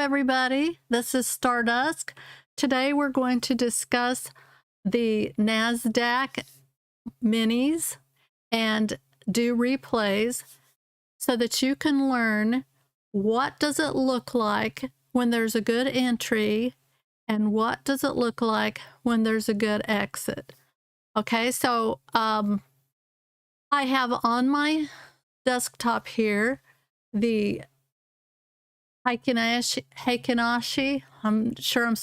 everybody. This is Stardust. Today we're going to discuss the NASDAQ minis and do replays so that you can learn what does it look like when there's a good entry and what does it look like when there's a good exit. Okay, so I have on my desktop here the Heikin-Ashi, I'm sure I'm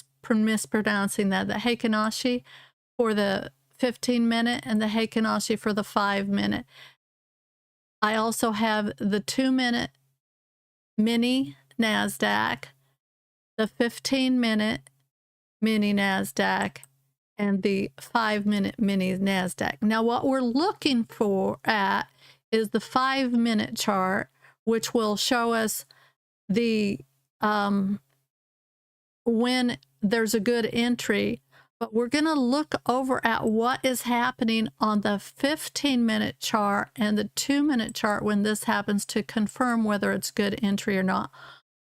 mispronouncing that, the Heikin-Ashi for the 15-minute and the Heikin-Ashi for the 5-minute. I also have the 2-minute mini NASDAQ, the 15-minute mini NASDAQ, and the 5-minute mini NASDAQ. Now what we're looking for at is the 5-minute chart, which will show us the when there's a good entry, but we're going to look over at what is happening on the 15-minute chart and the 2-minute chart when this happens to confirm whether it's good entry or not.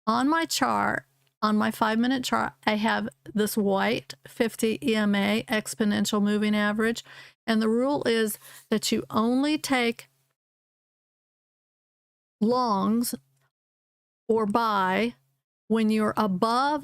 On my chart, on my 5-minute chart, I have this white 50 EMA exponential moving average, and the rule is that you only take longs or buy when you're above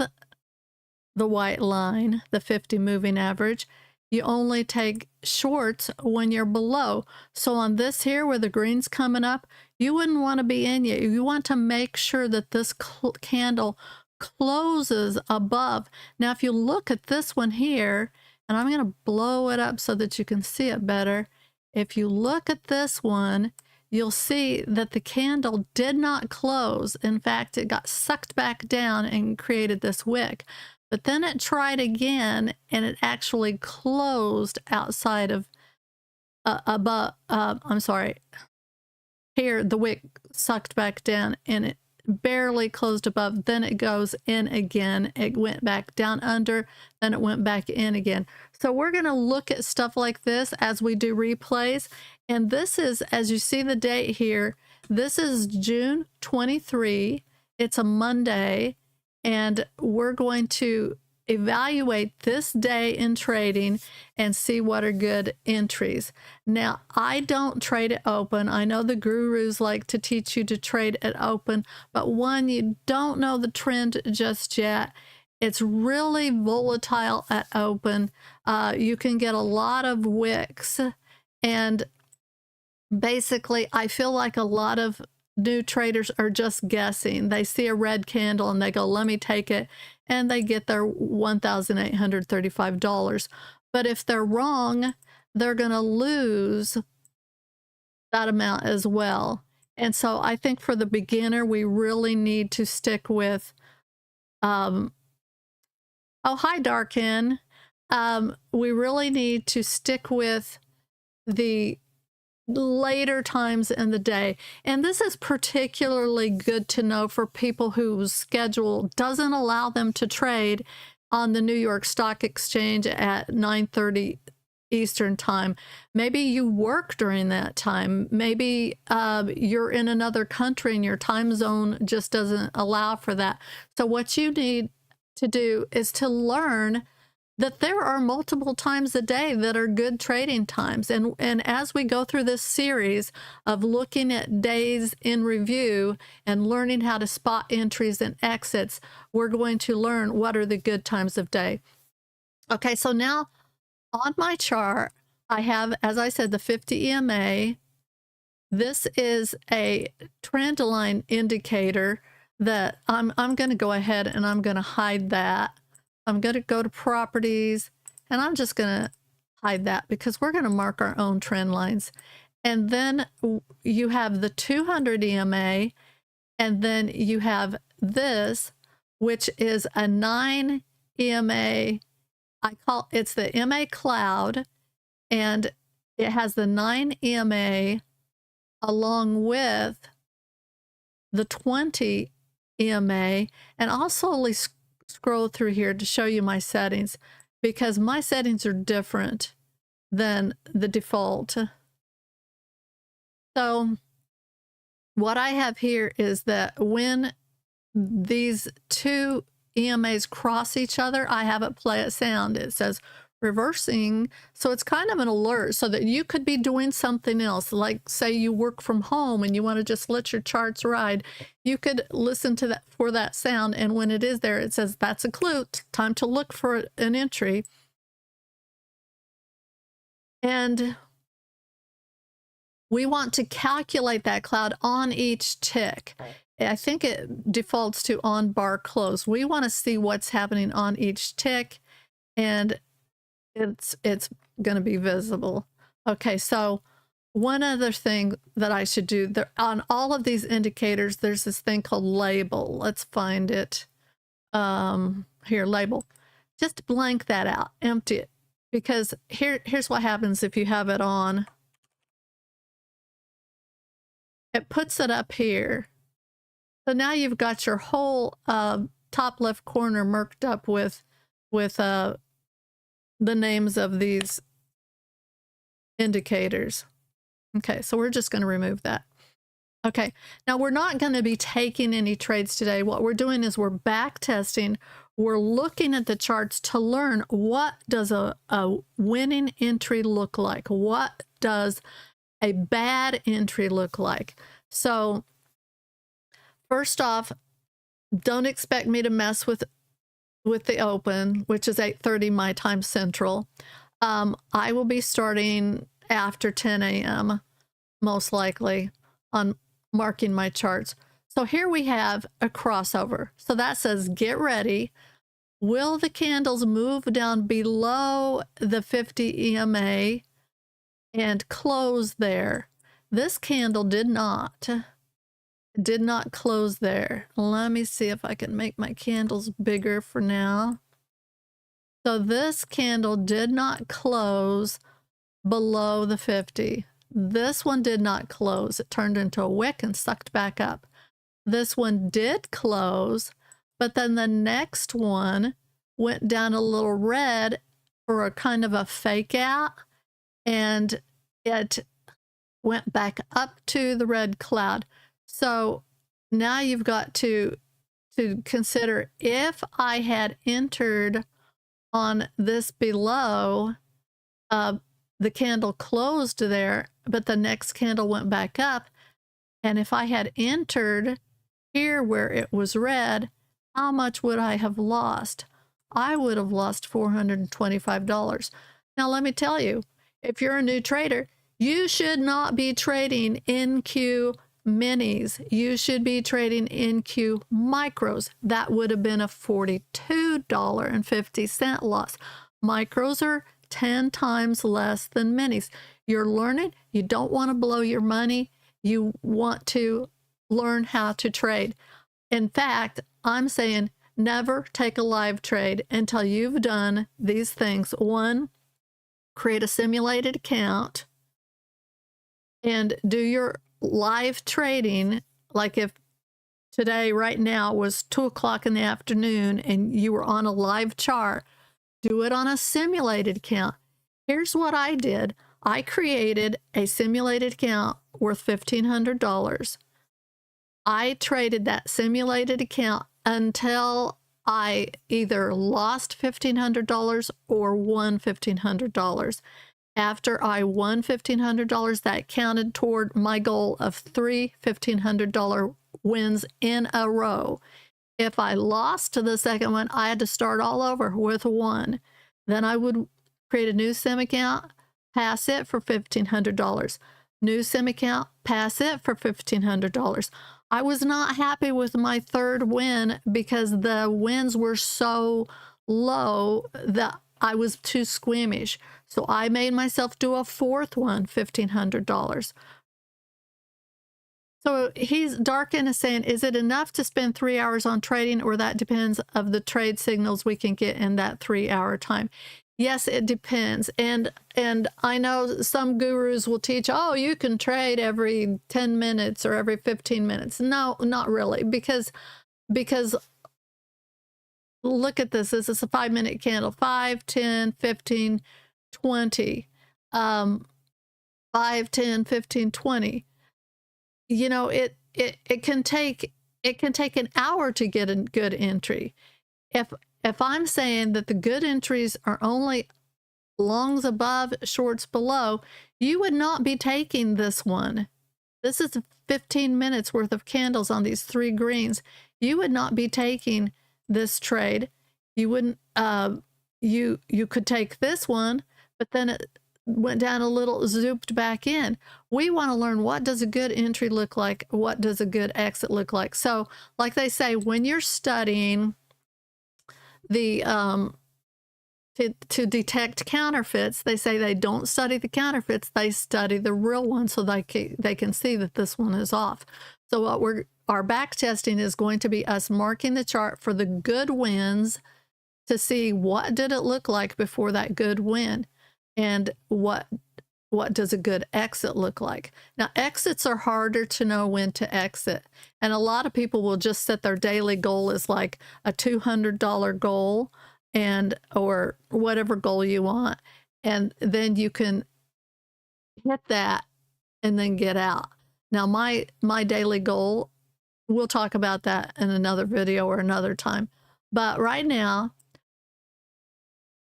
the white line, the 50 moving average. You only take shorts when you're below. So on this here where the green's coming up, you wouldn't want to be in yet. You want to make sure that this candle closes above. Now if you look at this one here, and I'm going to blow it up so that you can see it better. If you look at this one, you'll see that the candle did not close. In fact, it got sucked back down and created this wick. But then it tried again, and it actually closed outside of here the wick sucked back down, and it barely closed above. Then it goes in again. It went back down under, then it went back in again. So we're going to look at stuff like this as we do replays. And this is, as you see the date here, this is June 23. It's a Monday, and we're going to evaluate this day in trading and see what are good entries. Now, I don't trade it open. I know the gurus like to teach you to trade it open, but one, you don't know the trend just yet. It's really volatile at open. You can get a lot of wicks, and basically, I feel like a lot of new traders are just guessing. They see a red candle and they go, let me take it, and they get their $1,835. But if they're wrong, they're going to lose that amount as well. And so I think for the beginner, we really need to stick with, oh, hi, Darkin. We really need to stick with the later times in the day. And this is particularly good to know for people whose schedule doesn't allow them to trade on the New York Stock Exchange at 9:30 Eastern time. Maybe you work during that time. Maybe you're in another country and your time zone just doesn't allow for that. So what you need to do is to learn that there are multiple times a day that are good trading times. And as we go through this series of looking at days in review and learning how to spot entries and exits, we're going to learn what are the good times of day. Okay, so now on my chart, I have, as I said, the 50 EMA. This is a trend line indicator that I'm going to go ahead and I'm going to hide that. I'm going to go to properties, and I'm just going to hide that because we're going to mark our own trend lines. And then you have the 200 EMA, and then you have this, which is a 9 EMA. It's the EMA cloud, and it has the 9 EMA along with the 20 EMA, and I'll slowly scroll through here to show you my settings because my settings are different than the default. So what I have here is that when these two EMAs cross each other, I have it play a sound. It says reversing. So it's kind of an alert so that you could be doing something else. Like say you work from home and you want to just let your charts ride. You could listen to that for that sound. And when it is there, it says that's a clue. Time to look for an entry. And we want to calculate that cloud on each tick. I think it defaults to on bar close. We want to see what's happening on each tick, and it's going to be visible. Okay, so one other thing that I should do, there, on all of these indicators, there's this thing called label. Let's find it. Here, label. Just blank that out, empty it, because here's what happens if you have it on. It puts it up here. So now you've got your whole top left corner marked up with the names of these indicators. Okay, so we're just going to remove that. Okay, now we're not going to be taking any trades today. What we're doing is we're back testing. We're looking at the charts to learn what does a winning entry look like? What does a bad entry look like? So first off, don't expect me to mess with the open, which is 8:30 my time central. I will be starting after 10 a.m. most likely on marking my charts. So here we have a crossover. So that says get ready. Will the candles move down below the 50 EMA and close there? This candle did not close there. Let me see if I can make my candles bigger for now. So this candle did not close below the 50. This one did not close. It turned into a wick and sucked back up. This one did close, but then the next one went down a little red for a kind of a fake out, and it went back up to the red cloud. So now you've got to consider, if I had entered on this below, the candle closed there, but the next candle went back up. And if I had entered here where it was red, how much would I have lost? I would have lost $425. Now, let me tell you, if you're a new trader, you should not be trading NQ minis. You should be trading NQ micros. That would have been a $42.50 loss. Micros are 10 times less than minis. You're learning. You don't want to blow your money. You want to learn how to trade. In fact, I'm saying never take a live trade until you've done these things. One, create a simulated account and do your live trading. Like if today, right now, was 2 o'clock in the afternoon and you were on a live chart, do it on a simulated account. Here's what I did. I created a simulated account worth $1,500. I traded that simulated account until I either lost $1,500 or won $1,500. After I won $1,500, that counted toward my goal of 3 $1,500 wins in a row. If I lost to the second one, I had to start all over with 1. Then I would create a new sim account, pass it for $1,500. New sim account, pass it for $1,500. I was not happy with my third win because the wins were so low that I was too squeamish. So I made myself do a fourth one, $1,500. So Darkin is saying, is it enough to spend 3 hours on trading, or that depends of the trade signals we can get in that 3-hour time? Yes, it depends. And I know some gurus will teach, oh, you can trade every 10 minutes or every 15 minutes. No, not really, because look at this. This is a 5-minute candle, 5, 10, 15, 20, 5, 10, 15, 20. You know, it can take it can take an hour to get a good entry. If I'm saying that the good entries are only longs above, shorts below, you would not be taking this one. This is 15 minutes worth of candles on these 3 greens. You would not be taking this trade. You wouldn't, you could take this one, but then it went down a little, zooped back in. We want to learn, what does a good entry look like? What does a good exit look like? So like they say, when you're studying the, to detect counterfeits, they say they don't study the counterfeits, they study the real one, so they can see that this one is off. So what our back testing is going to be us marking the chart for the good wins to see what did it look like before that good win, and what does a good exit look like. Now, exits are harder to know when to exit, and a lot of people will just set their daily goal as like a $200 goal, or whatever goal you want, and then you can hit that and then get out. Now, my daily goal, we'll talk about that in another video or another time, but right now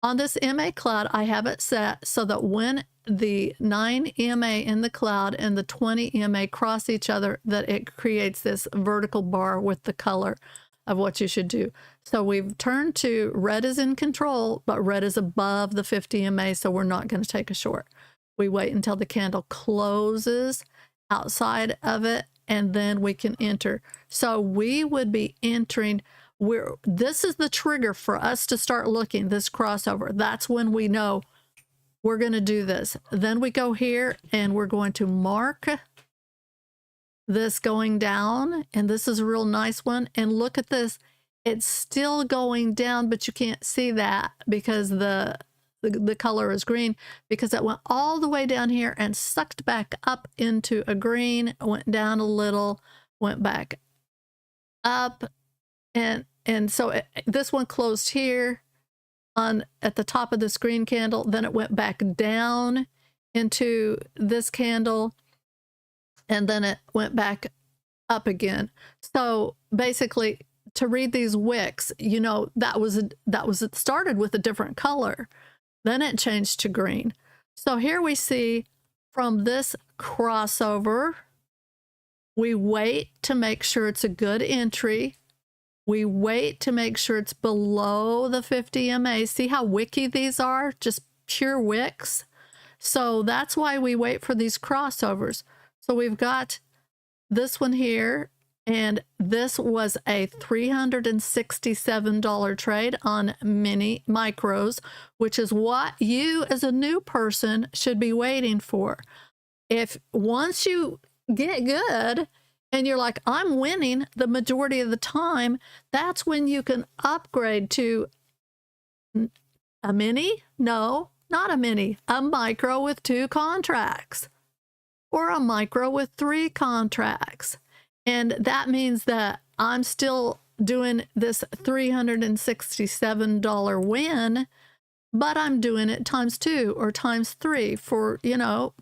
on this MA cloud, I have it set so that when the 9 MA in the cloud and the 20 MA cross each other, that it creates this vertical bar with the color of what you should do. So we've turned to red is in control, but red is above the 50 MA, so we're not going to take a short. We wait until the candle closes outside of it, and then we can enter. So we would be entering, this is the trigger for us to start looking, this crossover. That's when we know we're going to do this. Then we go here and we're going to mark this going down, and this is a real nice one. And look at this, it's still going down, but you can't see that because the color is green, because it went all the way down here and sucked back up into a green, went down a little, went back up, and so this one closed here at the top of this green candle, then it went back down into this candle, and then it went back up again. So basically, to read these wicks, you know, it started with a different color, then it changed to green. So here we see from this crossover, we wait to make sure it's a good entry. We wait to make sure it's below the 50 MA. See how wicky these are? Just pure wicks. So that's why we wait for these crossovers. So we've got this one here, and this was a $367 trade on mini micros, which is what you as a new person should be waiting for. If once you get good and you're like, I'm winning the majority of the time, that's when you can upgrade to a mini. No, not a mini, a micro with 2 contracts, or a micro with 3 contracts. And that means that I'm still doing this $367 win, but I'm doing it times 2 or times 3 for, you know,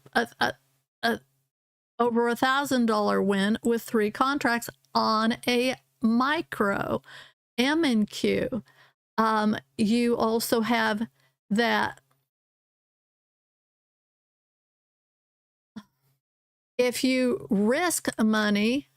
over $1,000 win with 3 contracts on a micro M and Q. You also have that if you risk money,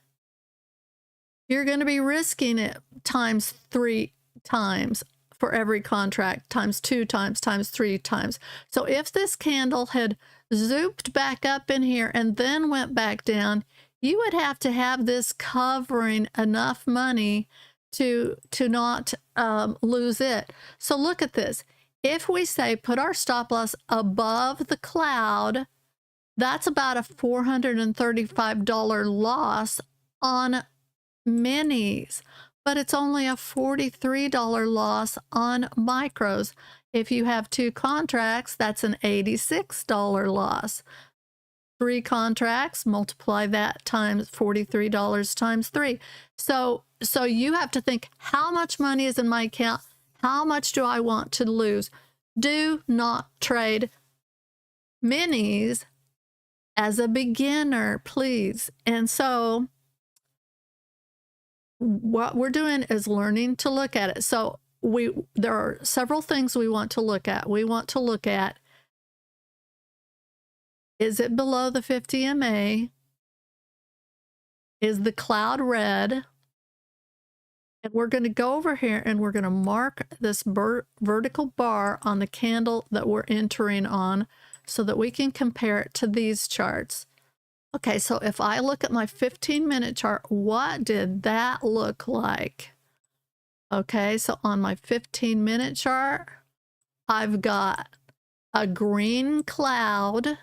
you're going to be risking it times 3 times for every contract, times 2 times, times 3 times. So if this candle had zooped back up in here and then went back down, you would have to have this covering enough money to not lose it. So look at this. If we say put our stop loss above the cloud, that's about a $435 loss on minis, but it's only a $43 loss on micros. If you have 2 contracts, that's an $86 loss. 3 contracts, multiply that times $43 times 3. So you have to think, how much money is in my account? How much do I want to lose? Do not trade minis as a beginner, please. And so what we're doing is learning to look at it. So there are several things we want to look at. We want to look at, is it below the 50 MA? Is the cloud red? And we're going to go over here and we're going to mark this vertical bar on the candle that we're entering on so that we can compare it to these charts. Okay, so if I look at my 15-minute chart, what did that look like? Okay, so on my 15-minute chart, I've got a green cloud.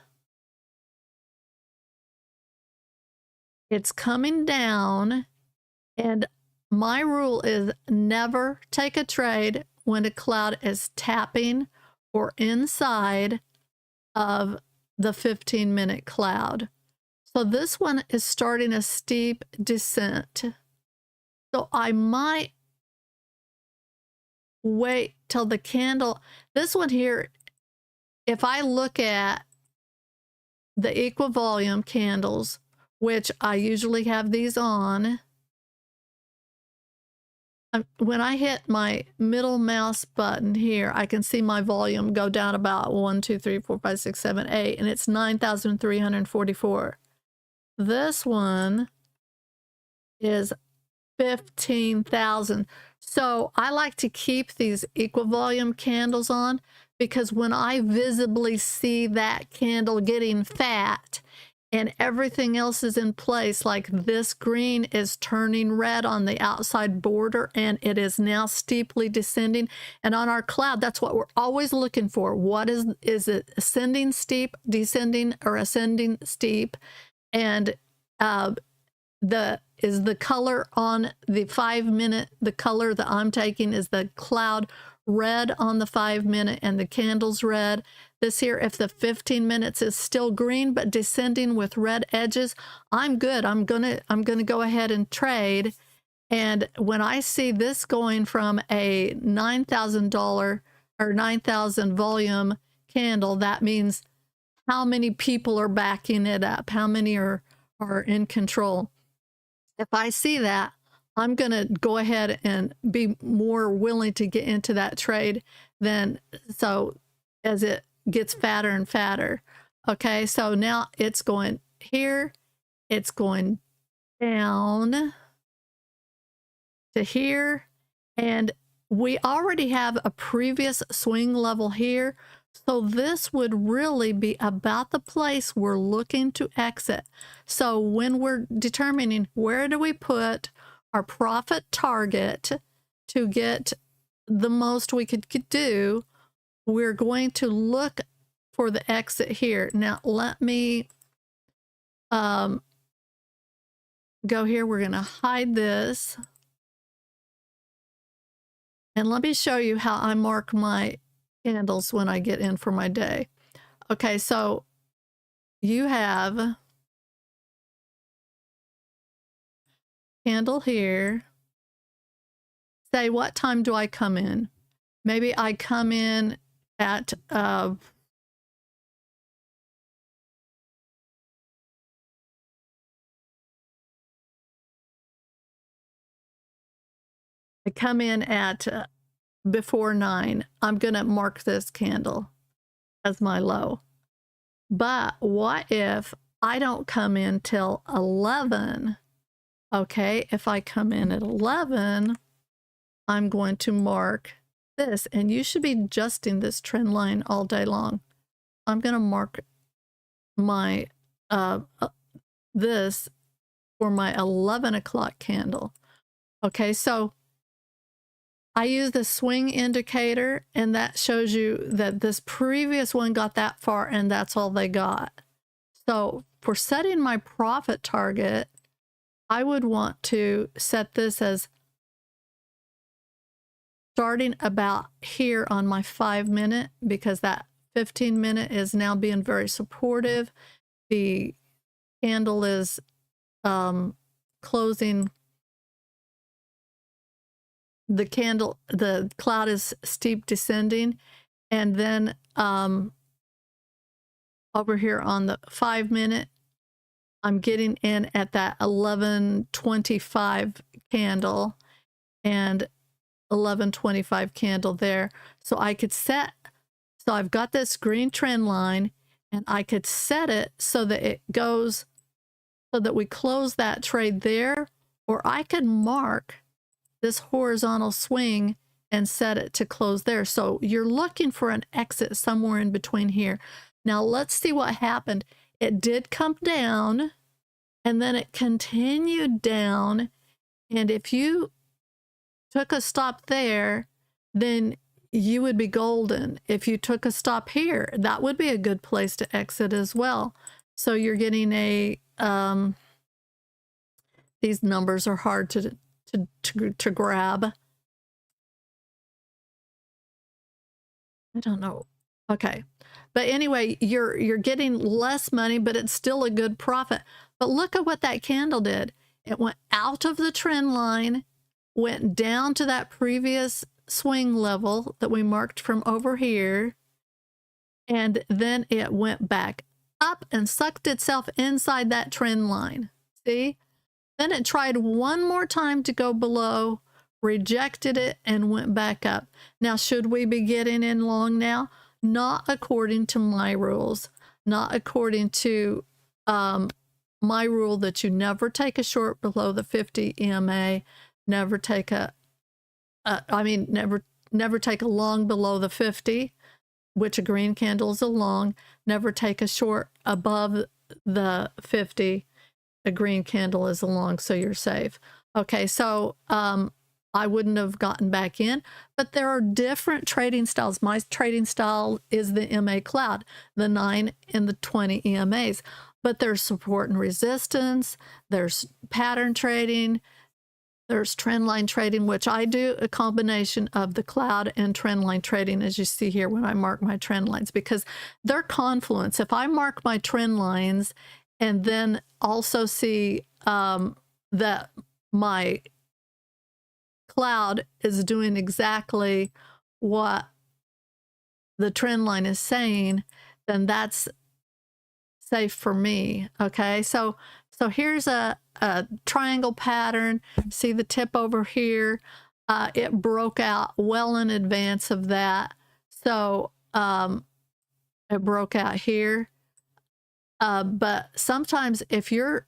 It's coming down, and my rule is never take a trade when a cloud is tapping or inside of the 15-minute cloud. So this one is starting a steep descent. So I might wait till the candle, this one here, if I look at the equal volume candles, which I usually have these on, when I hit my middle mouse button here, I can see my volume go down about 1, 2, 3, 4, 5, 6, 7, 8, and it's 9,344. This one is 15,000. So I like to keep these equal volume candles on because when I visibly see that candle getting fat and everything else is in place, like this green is turning red on the outside border and it is now steeply descending. And on our cloud, that's what we're always looking for. What is it ascending steep, descending, or ascending steep? And is the color on the 5-minute, the color that I'm taking is the cloud red on the 5-minute and the candles red. This here, if the 15 minutes is still green but descending with red edges, I'm good. I'm gonna go ahead and trade. And when I see this going from a $9,000 or 9,000 volume candle, that means how many people are backing it up, how many are in control. If I see that, I'm going to go ahead and be more willing to get into that trade than so as it gets fatter and fatter. Okay, so now it's going here, it's going down to here, and we already have a previous swing level here. So this would really be about the place we're looking to exit. So when we're determining where do we put our profit target to get the most we could do, we're going to look for the exit here. Now let me go here. We're going to hide this. And let me show you how I mark my candles when I get in for my day. Okay, so you have candle here. Say, what time do I come in? Maybe I come in at I come in at before 9. I'm going to mark this candle as my low. But what if I don't come in till 11? Okay, if I come in at 11, I'm going to mark this, and you should be adjusting this trend line all day long. I'm going to mark my this for my 11 o'clock candle. Okay, so I use the swing indicator, and that shows you that this previous one got that far, and that's all they got. So for setting my profit target, I would want to set this as starting about here on my 5-minute, because that 15-minute is now being very supportive. The candle is closing. The cloud is steep descending, and then over here on the 5-minute, I'm getting in at that 11:25 candle and 11.25 candle there. So I could set, so I've got this green trend line, and I could set it so that it goes, so that we close that trade there, or I could mark this horizontal swing and set it to close there. So you're looking for an exit somewhere in between here. Now let's see what happened. It did come down, and then it continued down. And if you took a stop there, then you would be golden. If you took a stop here, that would be a good place to exit as well. So you're getting a, these numbers are hard to grab. I don't know. Okay. But anyway, you're getting less money, but it's still a good profit. But look at what that candle did. It went out of the trend line, went down to that previous swing level that we marked from over here, and then it went back up and sucked itself inside that trend line. See? Then it tried one more time to go below, rejected it, and went back up. Now, should we be getting in long now? Not according to my rules, not according to my rule that you never take a short below the 50 EMA, never take a, never take a long below the 50, which a green candle is a long, never take a short above the 50, a green candle is a long, so you're safe. Okay, so I wouldn't have gotten back in, but there are different trading styles. My trading style is the MA cloud, the 9 and the 20 EMAs, but there's support and resistance, there's pattern trading, there's trend line trading, which I do a combination of the cloud and trend line trading, as you see here when I mark my trend lines, because they're confluence. If I mark my trend lines and then also see that my cloud is doing exactly what the trend line is saying, then that's safe for me. Okay, so here's a triangle pattern. See the tip over here? It broke out well in advance of that. So it broke out here. But sometimes if you're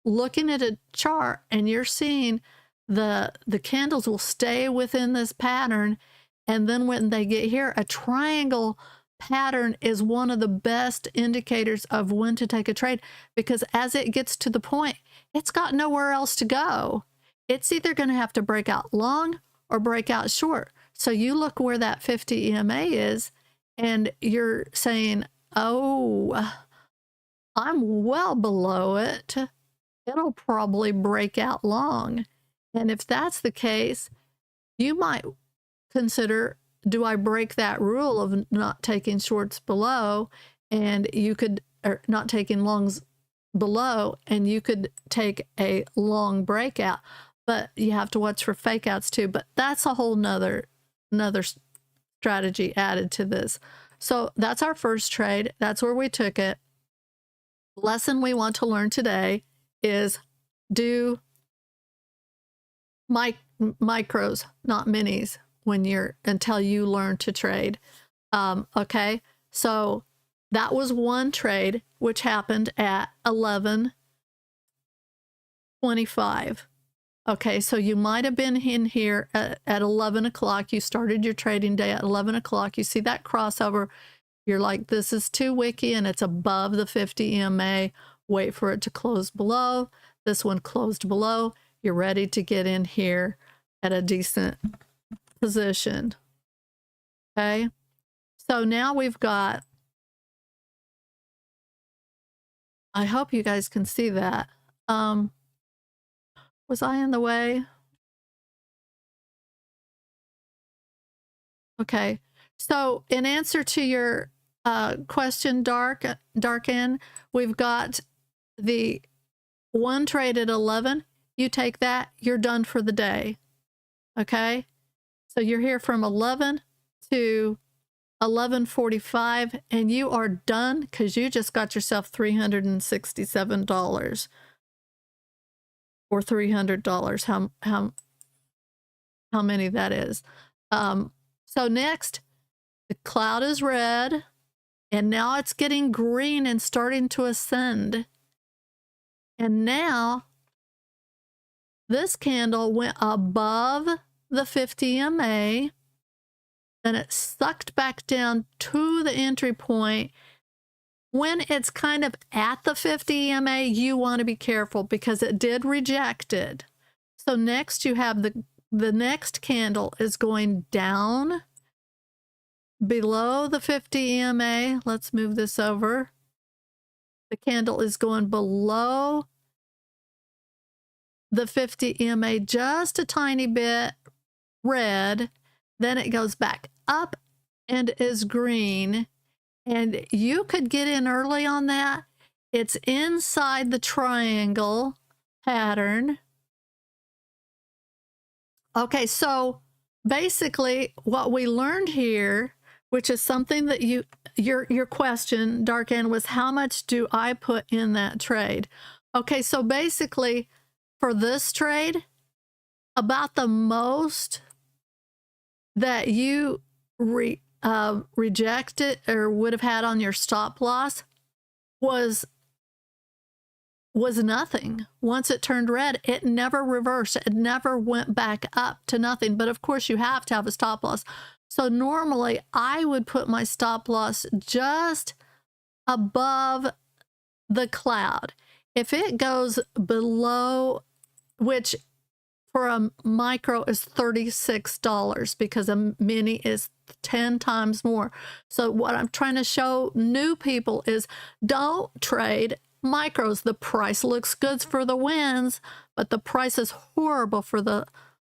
looking at a chart and you're seeing the candles will stay within this pattern, and then when they get here, a triangle pattern is one of the best indicators of when to take a trade, because as it gets to the point, it's got nowhere else to go. It's either going to have to break out long or break out short. So you look where that 50 EMA is, and you're saying, oh, I'm well below it. It'll probably break out long. And if that's the case, you might consider, do I break that rule of not taking shorts below? And you could, or not taking longs below, and you could take a long breakout. But you have to watch for fake outs too. But that's a whole nother strategy added to this. So that's our first trade. That's where we took it. Lesson we want to learn today is do micros, not minis, until you learn to trade. Okay, so that was one trade which happened at 11:25. Okay, so you might have been in here at 11 o'clock. You started your trading day at 11 o'clock. You see that crossover. You're like, this is too wicky, and it's above the 50 EMA. Wait for it to close below. This one closed below. You're ready to get in here at a decent position. Okay, so now we've got, I hope you guys can see that. Was I in the way? Okay, so in answer to your question, Darken, we've got the one trade at 11. You take that, you're done for the day. Okay, so you're here from 11 to 11:45, and you are done because you just got yourself $367. or $300, how many that is. So next, the cloud is red, and now it's getting green and starting to ascend. And now this candle went above the 50 MA, then it sucked back down to the entry point. When it's kind of at the 50 MA, you want to be careful because it did reject it. So next you have the next candle is going down below the 50 MA. Let's move this over. The candle is going below the 50 MA just a tiny bit red. Then it goes back up and is green. And you could get in early on that. It's inside the triangle pattern. Okay, so basically what we learned here, which is something that your question, Dark Ann, was how much do I put in that trade? Okay, so basically for this trade, about the most that you rejected or would have had on your stop loss was nothing. Once it turned red, it never reversed. It never went back up to nothing. But of course, you have to have a stop loss. So normally, I would put my stop loss just above the cloud. If it goes below, which for a micro is $36 because a mini is 10 times more. So what I'm trying to show new people is don't trade micros. The price looks good for the wins, but the price is horrible for the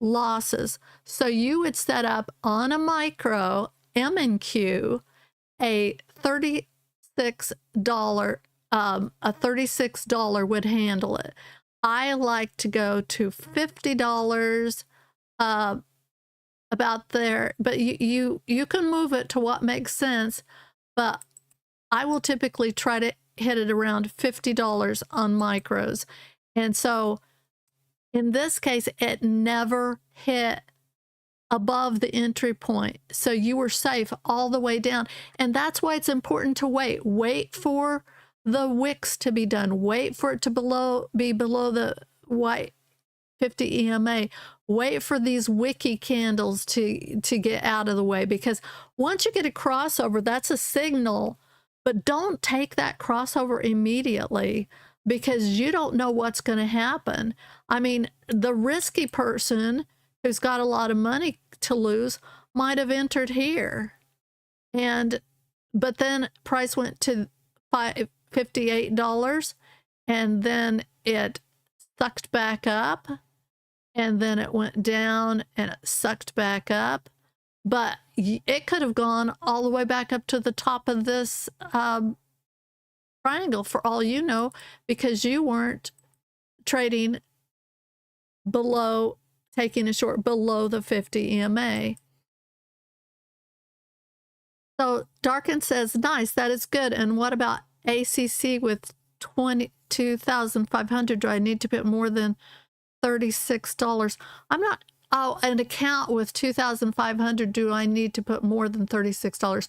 losses. So you would set up on a micro M&Q a $36 $36 would handle it. I like to go to $50 about there, but you can move it to what makes sense, but I will typically try to hit it around $50 on micros. And so in this case, it never hit above the entry point. So you were safe all the way down. And that's why it's important to wait. Wait for the wicks to be done. Wait for it to be below the white 50 EMA. Wait for these wicky candles to get out of the way, because once you get a crossover, that's a signal, but don't take that crossover immediately because you don't know what's going to happen. I mean, the risky person who's got a lot of money to lose might have entered here, but then price went to $58 and then it sucked back up, and then it went down and it sucked back up. But it could have gone all the way back up to the top of this triangle for all you know, because you weren't trading below, taking a short below the 50 EMA. So Darkin says, nice, that is good. And what about ACC with 22,500? Do I need to put more than $36? I'm not. Oh, an account with 2,500. Do I need to put more than $36?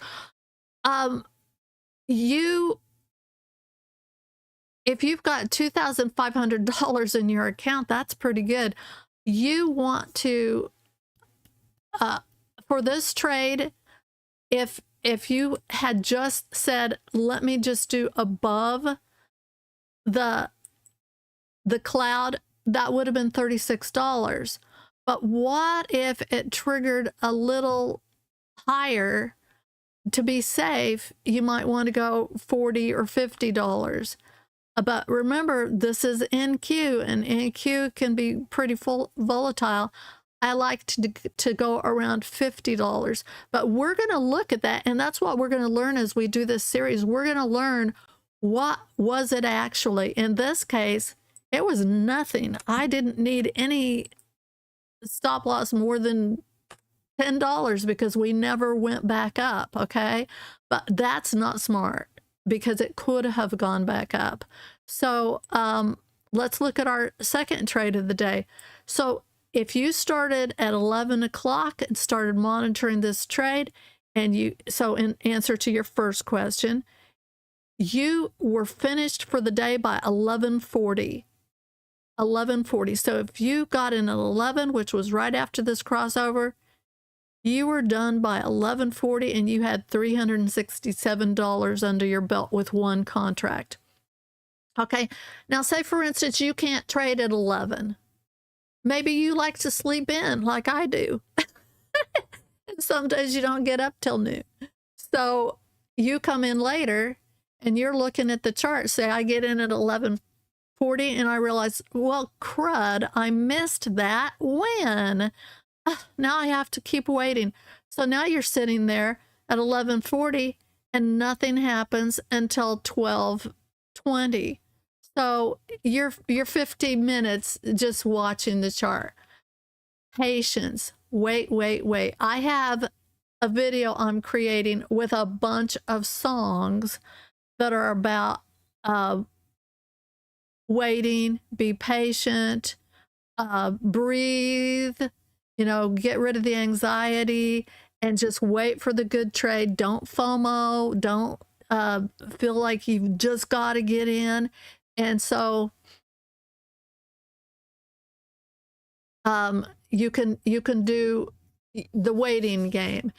If you've got $2,500 in your account, that's pretty good. You want to, for this trade, if you had just said, let me just do above the cloud, that would have been $36. But what if it triggered a little higher? To be safe, you might want to go $40 or $50. But remember, this is NQ, and NQ can be pretty volatile. I like to go around $50. But we're going to look at that, and that's what we're going to learn as we do this series. We're going to learn what was it actually. In this case, it was nothing. I didn't need any stop loss more than $10 because we never went back up, okay? But that's not smart because it could have gone back up. So let's look at our second trade of the day. So if you started at 11 o'clock and started monitoring this trade, and so in answer to your first question, you were finished for the day by 11:40. 11:40. So if you got in at 11, which was right after this crossover, you were done by 11:40 and you had $367 under your belt with one contract. Okay, now say for instance you can't trade at 11. Maybe you like to sleep in like I do. And some days you don't get up till noon. So you come in later and you're looking at the chart. Say I get in at 11:40 and I realize, well, crud, I missed that. When? Now I have to keep waiting. So now you're sitting there at 11:40 and nothing happens until 12:20. So you're 15 minutes just watching the chart. Patience. Wait. I have a video I'm creating with a bunch of songs that are about waiting, be patient, breathe, get rid of the anxiety and just wait for the good trade. Don't FOMO. Don't feel like you've just got to get in. And so you can do the waiting game.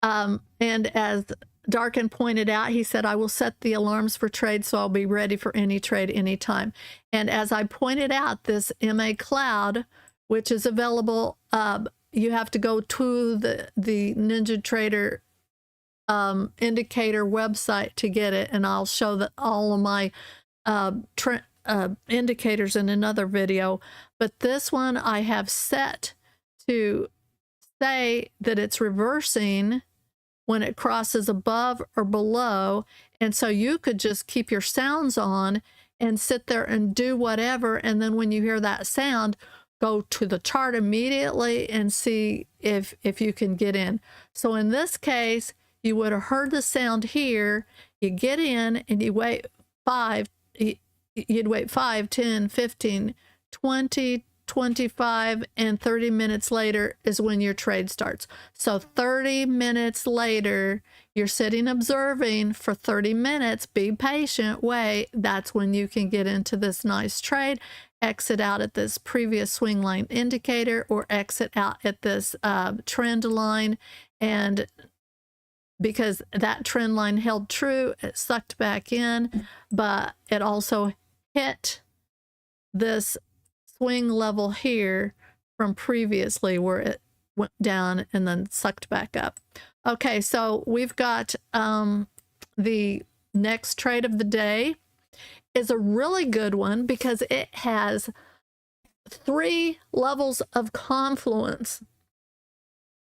And as Darkin pointed out, he said, I will set the alarms for trade so I'll be ready for any trade anytime. And as I pointed out, this MA Cloud, which is available, you have to go to the NinjaTrader indicator website to get it. And I'll show that all of my indicators in another video. But this one I have set to say that it's reversing when it crosses above or below. And so you could just keep your sounds on and sit there and do whatever. And then when you hear that sound, go to the chart immediately and see if you can get in. So in this case, you would have heard the sound here. You get in and you wait you'd wait 5, 10, 15, 20, 25, and 30 minutes later is when your trade starts. So 30 minutes later, you're sitting observing for 30 minutes. Be patient, wait. That's when you can get into this nice trade, exit out at this previous swing line indicator, or exit out at this trend line. And because that trend line held true, it sucked back in, but it also hit this swing level here from previously where it went down and then sucked back up. Okay, so we've got the next trade of the day is a really good one because it has 3 levels of confluence.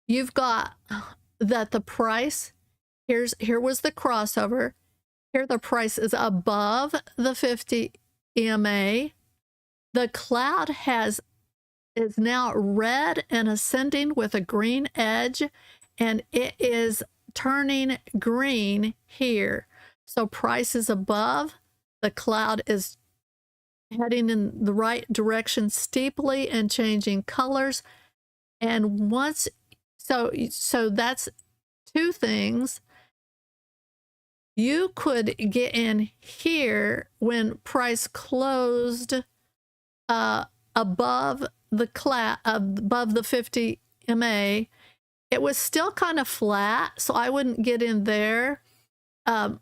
You've got that the price, here was the crossover. Here the price is above the 50 EMA. The cloud is now red and ascending with a green edge, and it is turning green here. So price is above. The cloud is heading in the right direction steeply and changing colors. And once, so that's 2 things. You could get in here when price closed above the 50 MA. It was still kind of flat, so I wouldn't get in there. I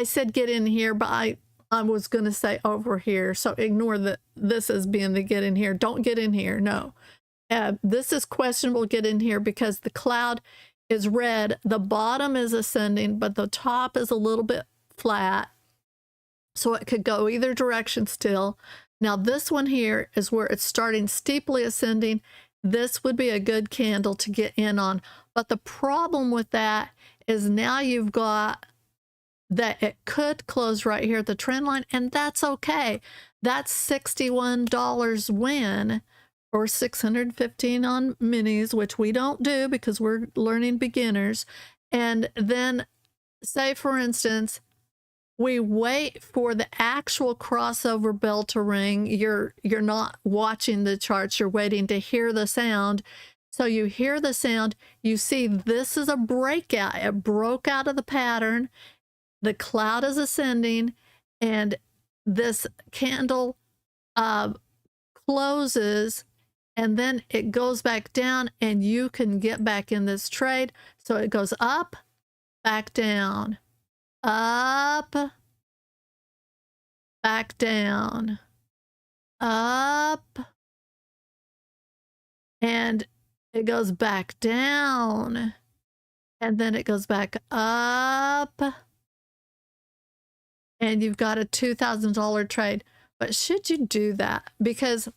said get in here, but I was going to say over here, so ignore this as being the get in here. Don't get in here, no. This is questionable get in here because the cloud is red, the bottom is ascending, but the top is a little bit flat. So it could go either direction still. Now this one here is where it's starting steeply ascending. This would be a good candle to get in on. But the problem with that is now you've got that it could close right here at the trend line, and that's okay. That's $61 win, or 615 on minis, which we don't do because we're learning beginners. And then say, for instance, we wait for the actual crossover bell to ring. You're not watching the charts, you're waiting to hear the sound. So you hear the sound, you see this is a breakout. It broke out of the pattern. The cloud is ascending, and this candle closes, and then it goes back down, and you can get back in this trade. So it goes up, back down, up, back down, up, and it goes back down, and then it goes back up, and you've got a $2,000 trade. But should you do that? Because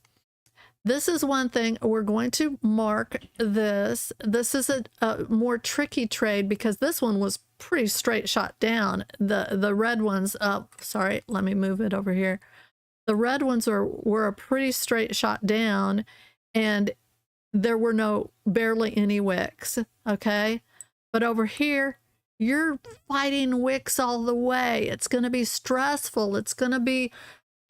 this is one thing we're going to mark this. This is a more tricky trade because this one was pretty straight shot down. The red ones, sorry, let me move it over here. The red ones were a pretty straight shot down, and there were barely any wicks, okay? But over here, you're fighting wicks all the way. It's going to be stressful. It's going to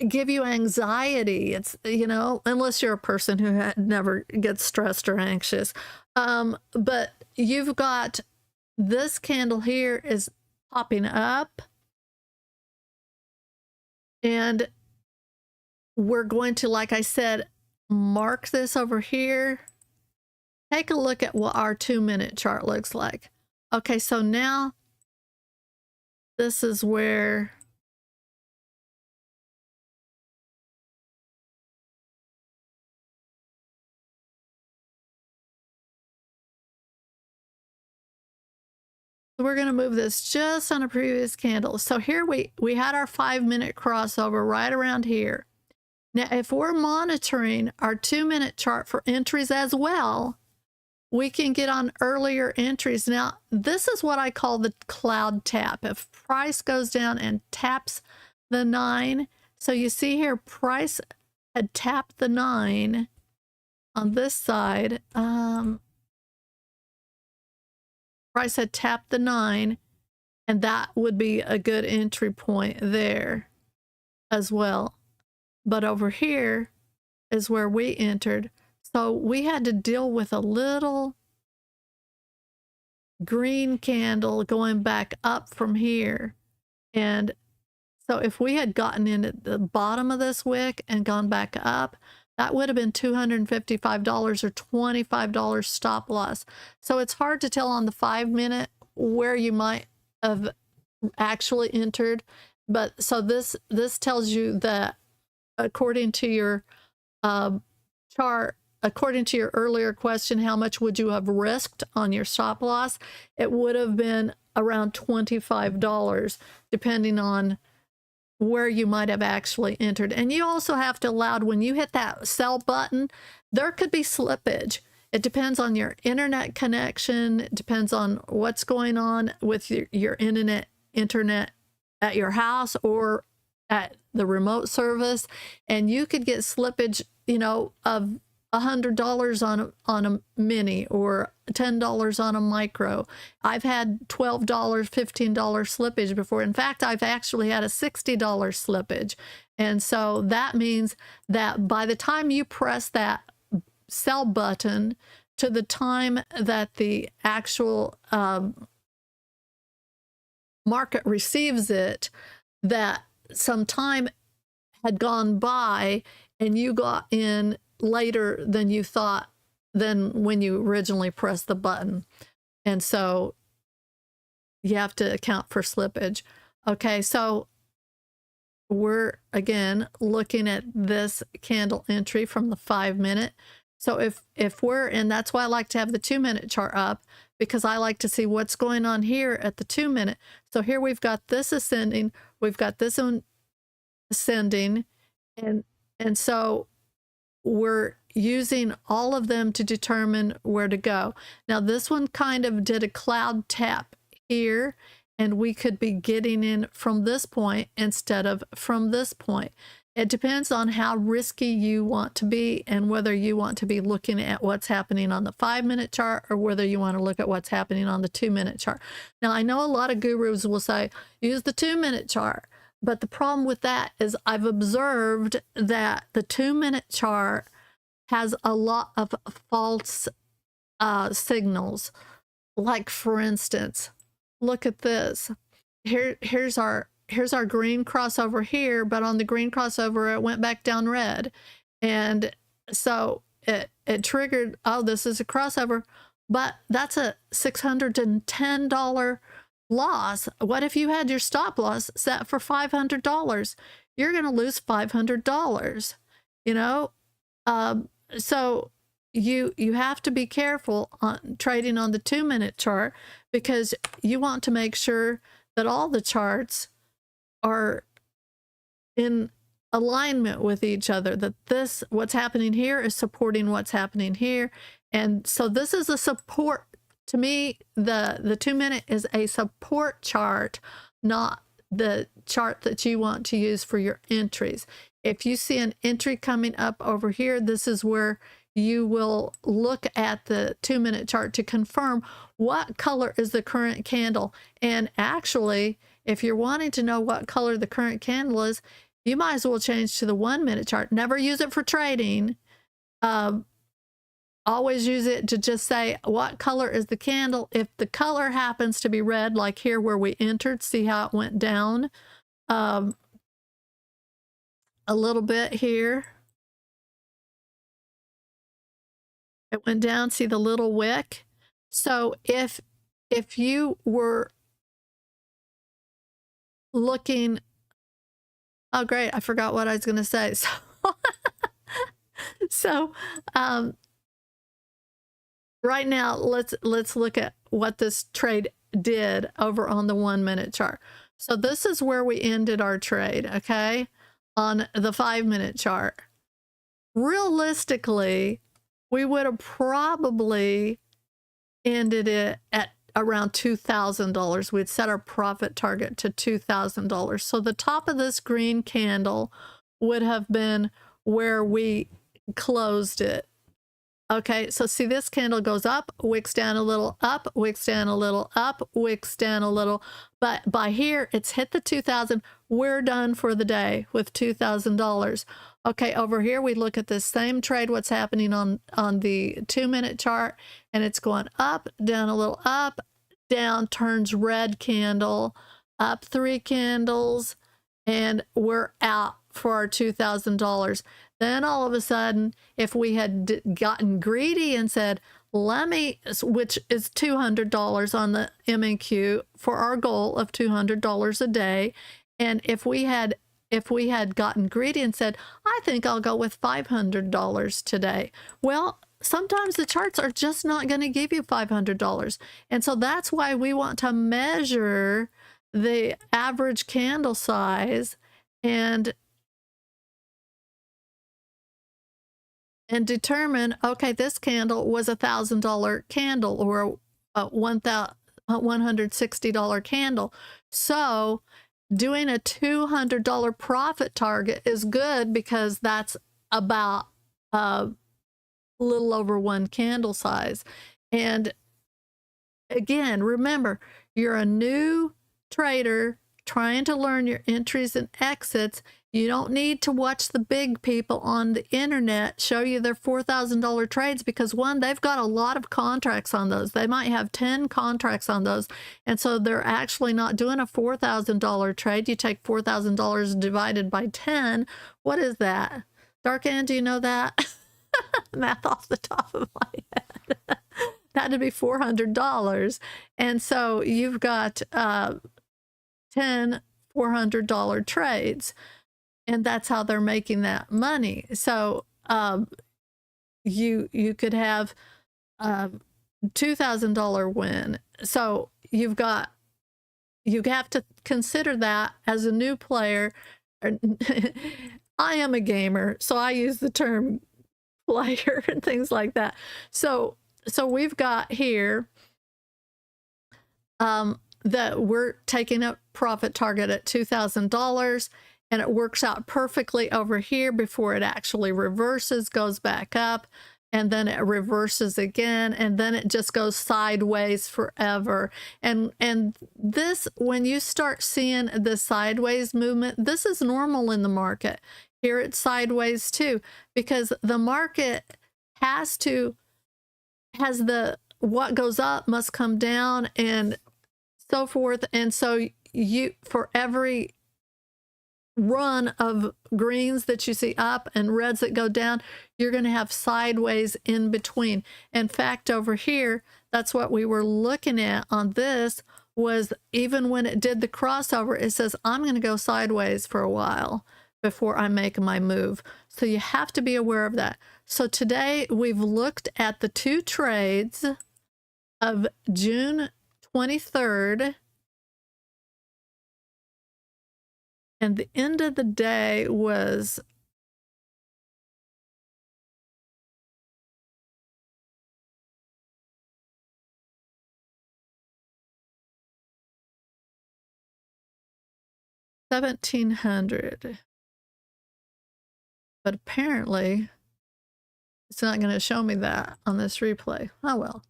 give you anxiety. It's, you know, unless you're a person who never gets stressed or anxious. But you've got this candle here is popping up, and we're going to, like I said, mark this over here. Take a look at what our 2-minute chart looks like. Okay, so now this is where we're going to move this just on a previous candle. So here we had our 5-minute crossover right around here. Now, if we're monitoring our 2-minute chart for entries as well, we can get on earlier entries. Now, this is what I call the cloud tap. If price goes down and taps the 9, so you see here, price had tapped the 9 on this side. Price had tapped the 9, and that would be a good entry point there as well. But over here is where we entered. So we had to deal with a little green candle going back up from here. And so if we had gotten in at the bottom of this wick and gone back up, that would have been $255 or $25 stop loss. So it's hard to tell on the 5-minute where you might have actually entered. But so this tells you that according to your chart, according to your earlier question, how much would you have risked on your stop loss? It would have been around $25, depending on where you might have actually entered. And you also have to allow, when you hit that sell button, there could be slippage. It depends on your internet connection. It depends on what's going on with your internet at your house or at the remote service. And you could get slippage, you know, of $100 on a mini or $10 on a micro. I've had $12, $15 slippage before. In fact, I've actually had a $60 slippage. And so that means that by the time you press that sell button to the time that the actual market receives it, that some time had gone by and you got in later than you thought, than when you originally pressed the button. And so you have to account for slippage. Okay, so we're again looking at this candle entry from the 5-minute. So if we're, and that's why I like to have the 2-minute chart up, because I like to see what's going on here at the 2-minute. So here we've got this ascending, we've got this one ascending, and so we're using all of them to determine where to go. Now this one kind of did a cloud tap here, and we could be getting in from this point instead of from this point. It depends on how risky you want to be and whether you want to be looking at what's happening on the 5-minute chart or whether you want to look at what's happening on the 2-minute chart. Now, I know a lot of gurus will say, use the 2-minute chart. But the problem with that is I've observed that the 2-minute chart has a lot of false signals. Like, for instance, look at this. Here's our green crossover here, but on the green crossover, it went back down red. And so it triggered, oh, this is a crossover, but that's a $610 loss. What if you had your stop loss set for $500? You're going to lose $500, you know? So you have to be careful on trading on the 2-minute chart, because you want to make sure that all the charts are in alignment with each other, that this, what's happening here is supporting what's happening here. And so this is a support. To me, the 2-minute is a support chart, not the chart that you want to use for your entries. If you see an entry coming up over here, this is where you will look at the 2-minute chart to confirm what color is the current candle. And actually, if you're wanting to know what color the current candle is, you might as well change to the 1-minute chart. Never use it for trading. Always use it to just say, what color is the candle? If the color happens to be red, like here where we entered, see how it went down a little bit here. It went down, see the little wick? So if you were looking, oh great, I forgot what I was going to say. So right now, let's look at what this trade did over on the 1-minute chart. So this is where we ended our trade, okay, on the 5-minute chart. Realistically, we would have probably ended it at around $2,000. We'd set our profit target to $2,000. So the top of this green candle would have been where we closed it. Okay, so see, this candle goes up, wicks down a little, up, wicks down a little, up, wicks down a little. But by here, it's hit the 2,000. We're done for the day with $2,000. Okay, over here, we look at this same trade, what's happening on the 2-minute chart, and it's going up, down a little, up, down, turns red candle, up 3 candles, and we're out for our $2,000. Then all of a sudden, if we had gotten greedy and said, let me, which is $200 on the MNQ for our goal of $200 a day. And if we had gotten greedy and said, I think I'll go with $500 today. Well, sometimes the charts are just not going to give you $500. And so that's why we want to measure the average candle size and determine, okay, this candle was $1,000 candle or a $160 candle. So doing a $200 profit target is good, because that's about a little over 1 candle size. And again, remember, you're a new trader trying to learn your entries and exits. You don't need to watch the big people on the internet show you their $4,000 trades, because one, they've got a lot of contracts on those. They might have 10 contracts on those. And so they're actually not doing a $4,000 trade. You take $4,000 divided by 10. What is that? Dark Ann, do you know that? Math off the top of my head. That'd be $400. And so you've got 10 $400 trades, and that's how they're making that money. So you could have $2,000 win. So you have to consider that as a new player. I am a gamer, so I use the term player and things like that. So we've got here that we're taking a profit target at $2,000, and it works out perfectly over here before it actually reverses, goes back up, and then it reverses again, and then it just goes sideways forever. And this, when you start seeing the sideways movement, this is normal in the market. Here it's sideways too, because the market has the what goes up must come down and so forth. And so you, for every run of greens that you see up and reds that go down, you're going to have sideways in between. In fact, over here, that's what we were looking at on this, was even when it did the crossover, it says, I'm going to go sideways for a while before I make my move. So you have to be aware of that. So today we've looked at the two trades of June 23rd. And the end of the day was $1,700. But apparently it's not going to show me that on this replay. Oh well.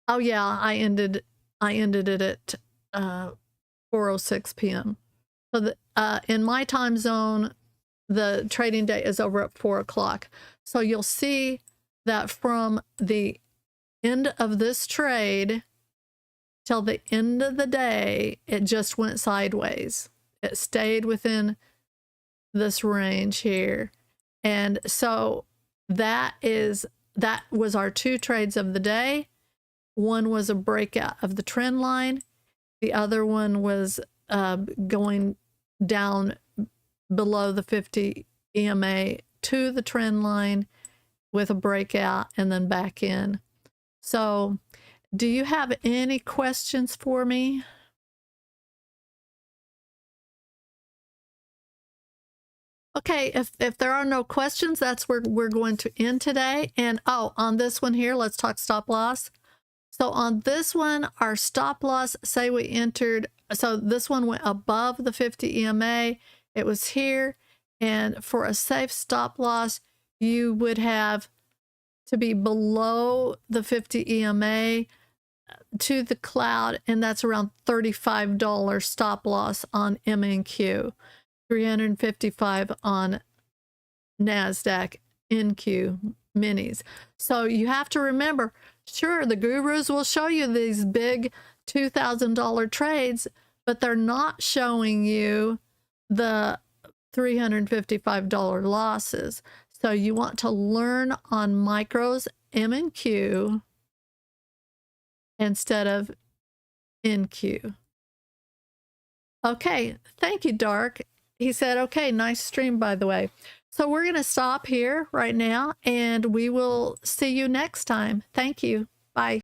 Oh yeah, I ended it at 4:06 p.m. So the, in my time zone, the trading day is over at 4 o'clock. So you'll see that from the end of this trade till the end of the day, it just went sideways. It stayed within this range here. And so that was our two trades of the day. One was a breakout of the trend line. The other one was going down below the 50 EMA to the trend line with a breakout and then back in. So do you have any questions for me? Okay, if there are no questions, that's where we're going to end today. And oh, on this one here, let's talk stop loss. So on this one, our stop loss, say we entered, so this one went above the 50 EMA. It was here. And for a safe stop loss, you would have to be below the 50 EMA to the cloud, and that's around $35 stop loss on MNQ, $355 on NASDAQ NQ minis. So you have to remember, sure, the gurus will show you these big $2,000 trades, but they're not showing you the $355 losses. So you want to learn on micros, M and Q, instead of NQ. Okay, thank you, Dark. He said, okay, nice stream, by the way. So we're going to stop here right now, and we will see you next time. Thank you. Bye.